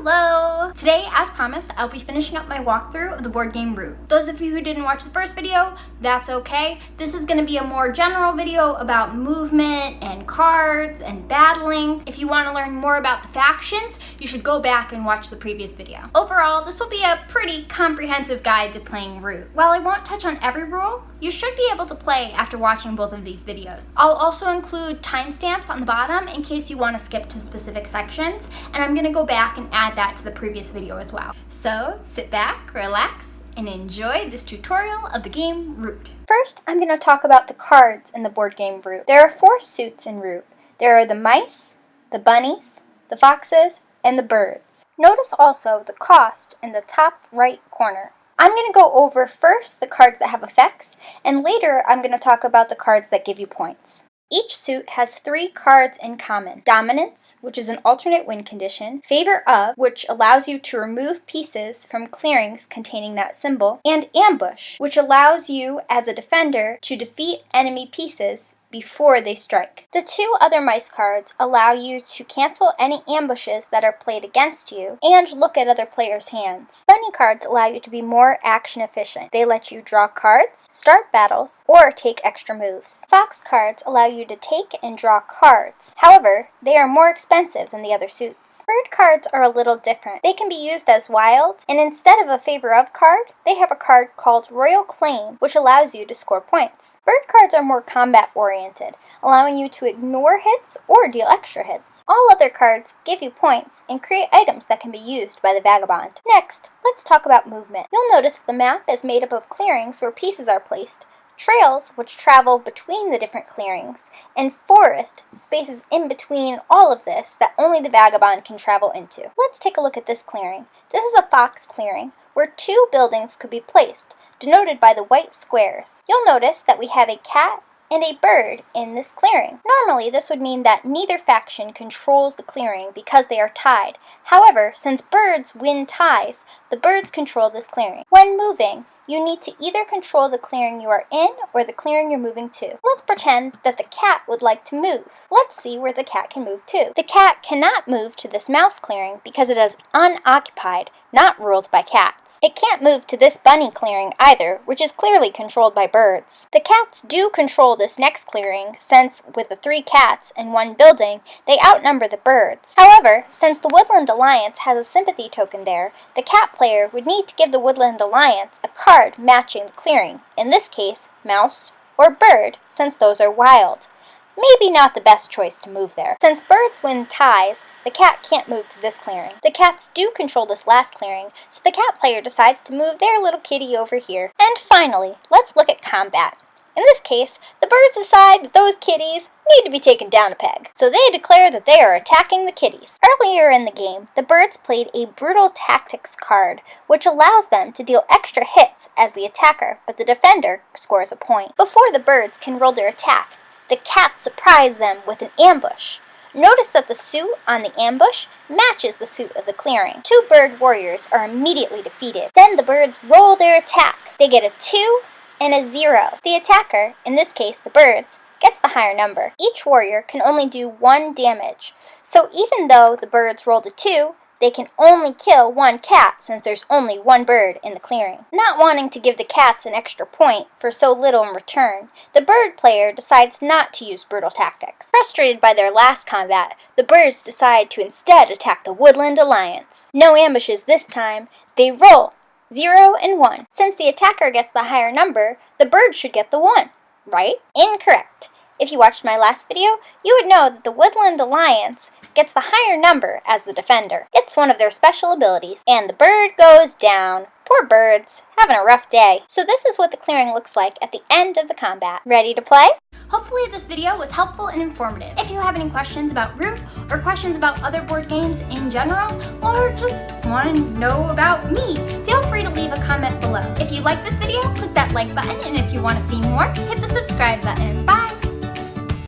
Hello! Today, as promised, I'll be finishing up my walkthrough of the board game Root. Those of you who didn't watch the first video, that's okay. This is going to be a more general video about movement and cards and battling. If you want to learn more about the factions, you should go back and watch the previous video. Overall, this will be a pretty comprehensive guide to playing Root. While I won't touch on every rule, you should be able to play after watching both of these videos. I'll also include timestamps on the bottom in case you want to skip to specific sections, and I'm going to go back and add that to the previous video as well. So sit back, relax, and enjoy this tutorial of the game Root. First, I'm going to talk about the cards in the board game Root. There are 4 suits in Root. There are the mice, the bunnies, the foxes, and the birds. Notice also the cost in the top right corner. I'm going to go over first the cards that have effects, and later I'm going to talk about the cards that give you points. Each suit has 3 cards in common. Dominance, which is an alternate win condition, Favor of, which allows you to remove pieces from clearings containing that symbol, and Ambush, which allows you as a defender to defeat enemy pieces before they strike. The 2 other mice cards allow you to cancel any ambushes that are played against you and look at other players' hands. Bunny cards allow you to be more action efficient. They let you draw cards, start battles, or take extra moves. Fox cards allow you to take and draw cards. However, they are more expensive than the other suits. Bird cards are a little different. They can be used as wild, and instead of a Favor of card, they have a card called Royal Claim, which allows you to score points. Bird cards are more combat oriented, allowing you to ignore hits or deal extra hits. All other cards give you points and create items that can be used by the vagabond. Next, let's talk about movement. You'll notice that the map is made up of clearings where pieces are placed, trails which travel between the different clearings, and forest, spaces in between all of this that only the vagabond can travel into. Let's take a look at this clearing. This is a fox clearing where 2 buildings could be placed, denoted by the white squares. You'll notice that we have a cat and a bird in this clearing. Normally, this would mean that neither faction controls the clearing because they are tied. However, since birds win ties, the birds control this clearing. When moving, you need to either control the clearing you are in or the clearing you're moving to. Let's pretend that the cat would like to move. Let's see where the cat can move to. The cat cannot move to this mouse clearing because it is unoccupied, not ruled by cats. It can't move to this bunny clearing either, which is clearly controlled by birds. The cats do control this next clearing, since with the 3 cats and 1 building, they outnumber the birds. However, since the Woodland Alliance has a sympathy token there, the cat player would need to give the Woodland Alliance a card matching the clearing, in this case, mouse or bird, since those are wild. Maybe not the best choice to move there. Since birds win ties, the cat can't move to this clearing. The cats do control this last clearing, so the cat player decides to move their little kitty over here. And finally, let's look at combat. In this case, the birds decide that those kitties need to be taken down a peg, so they declare that they are attacking the kitties. Earlier in the game, the birds played a Brutal Tactics card, which allows them to deal extra hits as the attacker, but the defender scores a point. Before the birds can roll their attack, the cats surprise them with an ambush. Notice that the suit on the ambush matches the suit of the clearing. 2 bird warriors are immediately defeated. Then the birds roll their attack. They get a 2 and a 0. The attacker, in this case the birds, gets the higher number. Each warrior can only do 1 damage. So even though the birds rolled a 2, they can only kill 1 cat since there's only 1 bird in the clearing. Not wanting to give the cats an extra point for so little in return, the bird player decides not to use Brutal Tactics. Frustrated by their last combat, the birds decide to instead attack the Woodland Alliance. No ambushes this time. They roll 0 and 1. Since the attacker gets the higher number, the bird should get the 1, right? Incorrect. If you watched my last video, you would know that the Woodland Alliance gets the higher number as the defender. It's one of their special abilities, and the bird goes down. Poor birds, having a rough day. So this is what the clearing looks like at the end of the combat. Ready to play? Hopefully this video was helpful and informative. If you have any questions about Root, or questions about other board games in general, or just want to know about me, feel free to leave a comment below. If you like this video, click that like button, and if you want to see more, hit the subscribe button. Bye!